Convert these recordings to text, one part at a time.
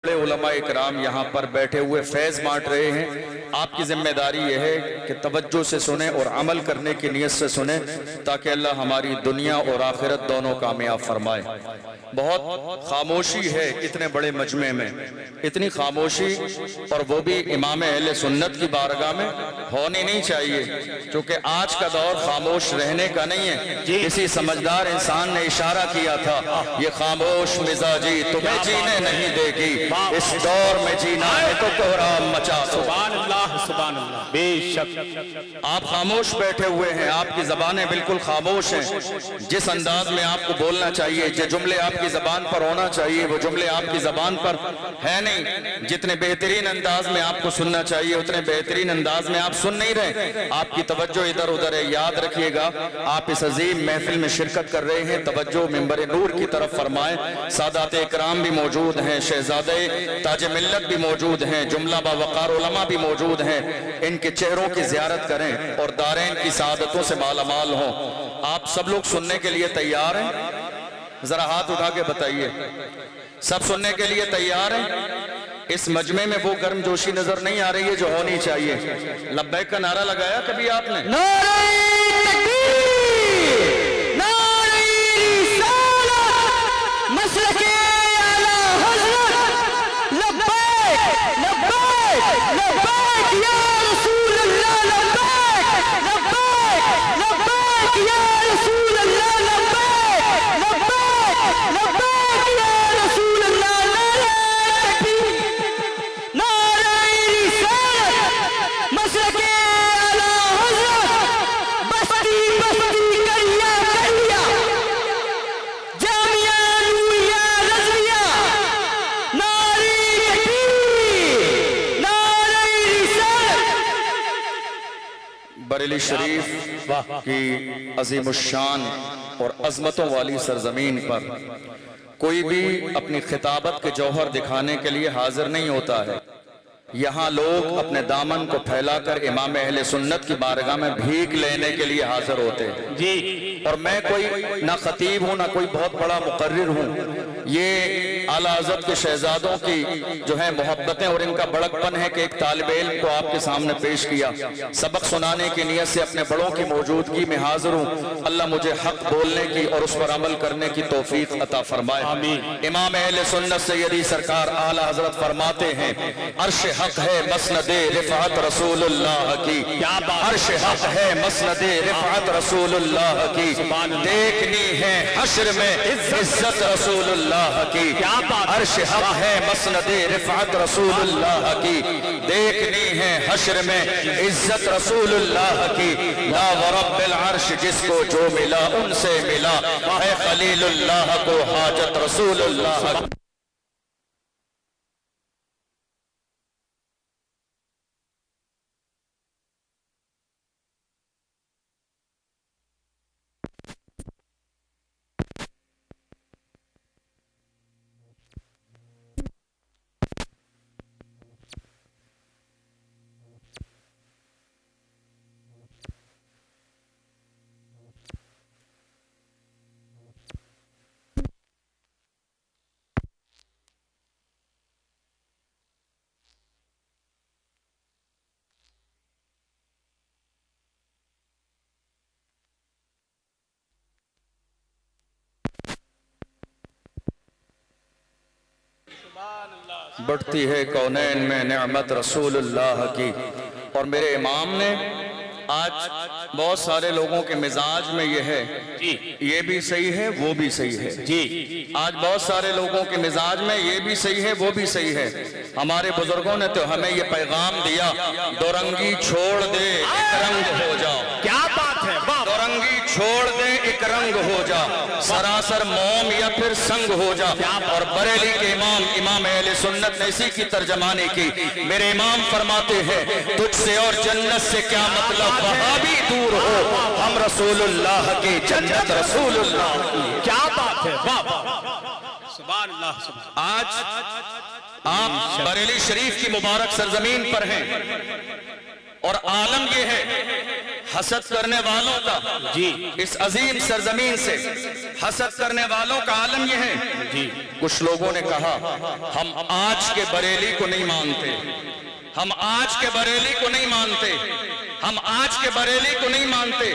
بڑے علماء اکرام یہاں پر بیٹھے ہوئے فیض بانٹ رہے ہیں. آپ کی ذمہ داری یہ ہے کہ توجہ سے سنیں اور عمل کرنے کی نیت سے سنیں تاکہ اللہ ہماری دنیا اور آخرت دونوں کامیاب فرمائے. بہت خاموشی ہے اتنے بڑے مجمع میں, اتنی خاموشی, اور وہ بھی امام اہل سنت کی بارگاہ میں ہونی نہیں چاہیے, کیونکہ آج کا دور خاموش رہنے کا نہیں ہے. کسی سمجھدار انسان نے اشارہ کیا تھا, یہ خاموش مزاجی تمہیں جینے نہیں دے گی, اس دور میں جینا ہے تو کوہرام مچا دو. سبحان اللہ سبحان اللہ. بے شک آپ خاموش بیٹھے ہوئے ہیں, آپ کی زبانیں بالکل خاموش ہیں. جس انداز میں آپ کو بولنا چاہیے, جو جملے آپ کی زبان پر ہونا چاہیے وہ جملے آپ کی زبان پر ہے نہیں. جتنے بہترین انداز میں آپ کو سننا چاہیے اتنے بہترین انداز میں آپ سن نہیں رہے. آپ کی توجہ ادھر ادھر ہے. یاد رکھیے گا آپ اس عظیم محفل میں شرکت کر رہے ہیں, توجہ منبر نور کی طرف فرمائیں. سادات اکرام بھی موجود ہیں, شہزادے تاج ملت بھی موجود ہیں, جملہ باوقار علماء بھی موجود ہیں. ان کے چہروں کی زیارت کریں اور دارین کی سعادتوں سے مالا مال ہوں. آپ سب لوگ سننے کے لیے تیار ہیں؟ ذرا ہاتھ اٹھا کے بتائیے, سب سننے کے لیے تیار ہیں؟ اس مجمع میں وہ گرم جوشی نظر نہیں آ رہی ہے جو ہونی چاہیے. لبیک کا نعرہ لگایا کبھی آپ نے؟ نعرہ تکبیر، نعرہ رسالت، مسلک اعلیٰ حضرت، لبیک لبیک لبیک یا رسول اللہ، لبیک لبیک لبیک یا رسول اللہ، لبیک لبیک لبیک یا رسول اللہ. نعرہ تکبیر، نعرہ رسالت، مسلک اعلیٰ حضرت، بستی بستی کریا کریا، جامعہ نوریہ رضویہ. نعرہ تکبیر، نعرہ رسالت. بریلی شریف کی عظیم الشان اور عظمتوں والی سرزمین پر کوئی بھی اپنی خطابت کے جوہر دکھانے کے لیے حاضر نہیں ہوتا ہے. یہاں لوگ اپنے دامن کو پھیلا کر امام اہل سنت کی بارگاہ میں بھیک لینے کے لیے حاضر ہوتے ہیں. جی اور میں کوئی نہ خطیب ہوں نہ کوئی بہت بڑا مقرر ہوں. یہ اعلیٰ حضرت کے شہزادوں کی جو ہے محبتیں اور ان کا بڑکپن ہے کہ ایک طالب علم کو آپ کے سامنے پیش کیا. سبق سنانے کی نیت سے اپنے بڑوں کی موجودگی میں حاضر ہوں. اللہ مجھے حق بولنے کی اور اس پر عمل کرنے کی توفیق عطا فرمائے. امام اہل سنت سیدی سرکار اعلیٰ حضرت فرماتے ہیں, عرش حق ہے مسند رفعت رسول اللہ کی, عرش حق ہے مسند رفعت رسول اللہ کی, دیکھنی ہے حشر میں عزت رسول اللہ کی. عرش حق ہے مسند رفعت رسول اللہ کی, دیکھنی ہے حشر میں عزت رسول اللہ کی. لا ورب العرش جس کو جو ملا ان سے ملا, اے خلیل اللہ کو حاجت رسول اللہ کی. بڑھتی ہے کونین میں نعمت رسول اللہ کی. اور میرے امام نے آج بہت سارے لوگوں کے مزاج میں یہ ہے, یہ بھی صحیح ہے وہ بھی صحیح ہے. آج بہت سارے لوگوں کے مزاج میں یہ بھی صحیح ہے وہ بھی صحیح ہے. ہمارے بزرگوں نے تو ہمیں یہ پیغام دیا, دو رنگی چھوڑ دے ایک رنگ ہو جا. کیا بات ہے, دو رنگی چھوڑ دے ایک رنگ ہو جا, سراسر موم یا پھر سنگ ہو جا. اور بریلی کے امام امام اہل سنت نے اسی کی ترجمانی کی. میرے امام فرماتے ہیں, تجھ سے اور جنت سے کیا مطلب, وہاں بھی دور ہو, ہم رسول اللہ کی جنت رسول اللہ کی. کیا بات ہے, سبحان اللہ سبحان. آج آپ بریلی شریف کی مبارک سرزمین پر ہیں اور عالم یہ ہے حسد کرنے والوں کا جی اس عظیم سرزمین سے حسد کرنے والوں کا عالم یہ ہے جی کچھ لوگوں نے کہا ہم آج کے بریلی کو نہیں مانتے، ہم آج کے بریلی کو نہیں مانتے، ہم آج کے بریلی کو نہیں مانتے۔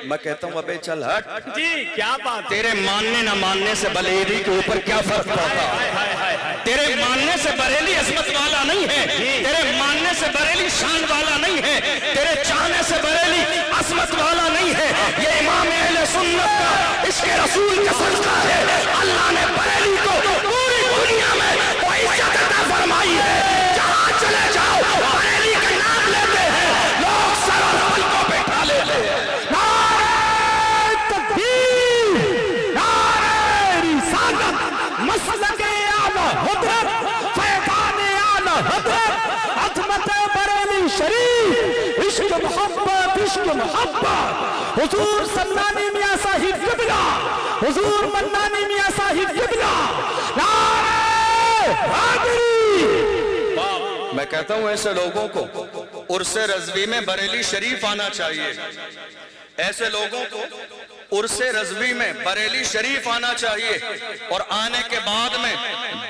میں کہتا ہوں ابے چل ہٹ، جی کیا بات تیرے ماننے نہ ماننے سے بریلی کے اوپر کیا فرق پڑتا؟ تیرے ماننے سے بریلی عظمت والا نہیں ہے، تیرے ماننے سے بریلی شان والا نہیں ہے، تیرے چاہنے سے بریلی عظمت والا نہیں ہے۔ یہ امام اہل سنت کا عشق رسول کا صدقہ ہے، اللہ نے بریلی کو پوری دنیا میں وہ عزت عطا فرمائی ہے، جہاں چلے جاؤ بریلی کا نام لیتے ہیں لوگ سر اور پلکوں پہ اٹھا لیتے ہیں۔ نعرہ تکبیر، نعرہ رسالت، مسلک اعلی حضرت، فیضان اعلی حضرت، عظمت بریلی شریف، عشق محبت، عشق محبت، حضور سمنانی میاں صاحب قبلہ، حضور منانی میاں صاحب قبلہ، نعرہ حیدری۔ میں کہتا ہوں ایسے لوگوں کو عرس رضوی میں بریلی شریف آنا چاہیے، ایسے لوگوں کو عرس رضوی میں بریلی شریف آنا چاہیے، اور آنے کے بعد میں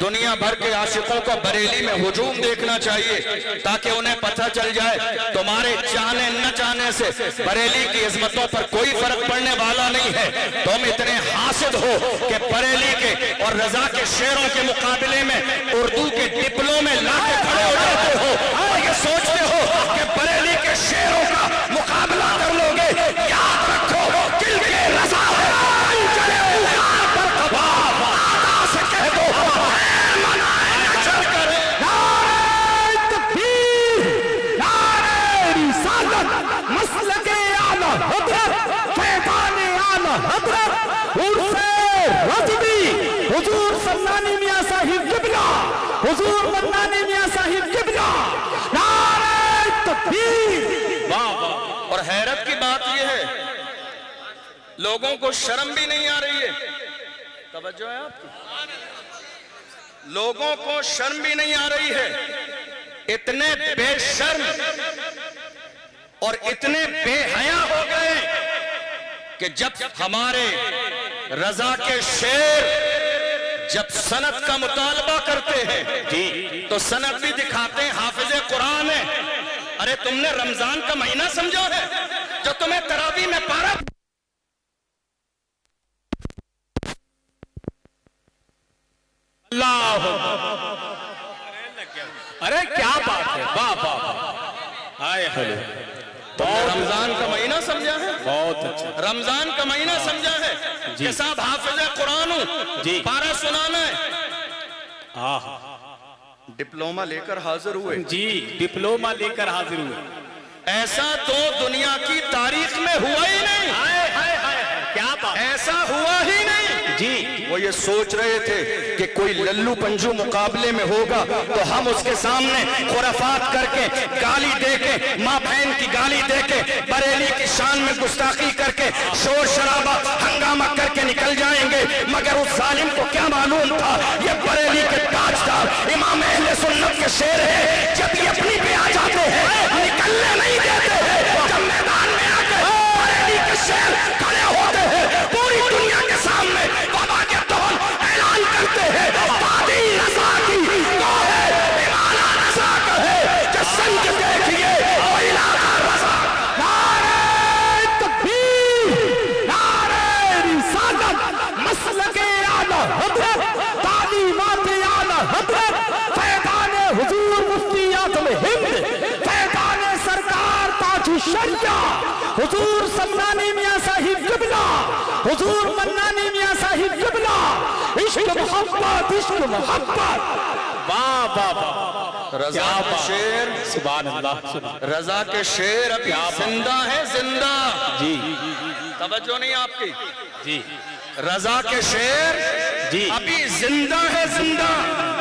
دنیا بھر کے عاشقوں کو بریلی میں ہجوم دیکھنا چاہیے، تاکہ انہیں پتہ چل جائے تمہارے چاہنے نہ چاہنے سے بریلی کی عظمتوں پر کوئی فرق پڑنے والا نہیں ہے۔ تم اتنے حاسد ہو کہ بریلی کے اور رضا کے شعروں کے مقابلے میں اردو کے ڈپلوں میں لا کے کھڑے ہو جاتے ہو، اور یہ سوچتے ہو کہ بریلی کے شعروں کا مقابلہ کر لو گے۔ یاد رکھو دل کے رضا ہے، انجلے اوغار پر کباب، آقا سے کہہ دو خیر منائے نہ چل کر۔ نعرہ تکبیر، نعرہ رسالت، مسلک اعلی حضرت، فیضان اعلی حضرت، عرس رضوی، حضور سمنانی میاں صاحب قبلہ، حضور منانی میاں صاحب قبلہ، نعرہ تکبیر۔ اور حیرت کی بات یہ ہے لوگوں کو شرم بھی نہیں آ رہی ہے، توجہ ہے آپ کی، لوگوں کو شرم بھی نہیں آ رہی ہے، اتنے بے شرم اور اتنے بے حیا ہو گئے کہ جب ہمارے رضا کے شعر جب سند کا مطالبہ کرتے ہیں تو سند بھی دکھاتے ہیں حافظ قرآن ہے۔ ارے تم نے رمضان کا مہینہ سمجھا ہے جو تمہیں تراویح میں پارا؟ اللہ، ارے کیا بات ہے، واہ واہ واہ، آئے ہلو، تم نے رمضان کا مہینہ سمجھا ہے؟ بہت اچھا رمضان کا مہینہ سمجھا ہے کہ صاحب حافظ قرآن ہوں، جی پارا سنانا ہے، آہ ڈپلومہ لے کر حاضر ہوئے۔ جی ڈپلومہ لے کر حاضر ہوئے، ایسا تو دنیا کی تاریخ میں ہوا ہی نہیں، ہائے ہائے ہائے، کیا بات، ایسا ہوا ہی نہیں۔ جی وہ یہ سوچ رہے تھے کہ کوئی للو پنجو مقابلے میں ہوگا تو ہم اس کے سامنے خرافات کر کے، گالی دے کے، ماں بہن کی گالی دے کے، بریلی کی شان میں گستاخی کر کے، شور شرابہ ہنگامہ کر کے نکل جائیں گے، مگر اس ظالم کو کیا معلوم تھا یہ بریلی کے تاجدار امام اہل سنت کے شعر ہے، جب یہ اپنی پہ آ جاتے ہیں نکلنے نہیں دیتے ہیں، جب میدان میں آ کے بریلی کے شعر کھڑے ہوتے ہیں پوری دنیا کے سامنے وبا کے طول اعلان کرتے ہیں، دادی رضا کی تو ہے ایمانہ رضا کہے کہ سنج دیکھئے وہ علاقہ رضا۔ نعرہ تکبیر، نعرہ رسالت، مسلک اعلی حضرت، تعلیمات اعلی حضرت، فیضان حضور مفتی اعظم ہند، فیضان سرکار تاج الشریعہ، حضور سمنانی میاں صاحب قبلہ، حضور منانی میاں صاحب قبلہ، عشق محبت، عشق محبت۔ واہ واہ واہ، رضا کے شعر، سبحان اللہ، رضا کے شعر ابھی زندہ ہے، زندہ۔ جی توجہ نہیں آپ کی، جی رضا کے شعر جی ابھی زندہ ہے، زندہ۔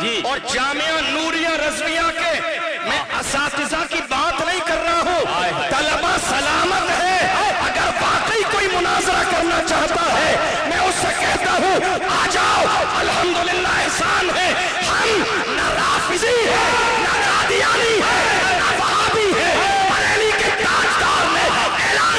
جی اور جامعہ نوریہ رضویہ کے میں اساتذہ کی بات نہیں کر رہا ہوں، طلبہ سلامت ہے، اگر واقعی کوئی مناظرہ کرنا چاہتا ہے میں اس سے کہتا ہوں آ جاؤ، الحمدللہ احسان ہے، ہم نہ رافضی ہے نہ قادیانی ہے نہ وہابی ہے، بریلی کے تاجدار نے اعلان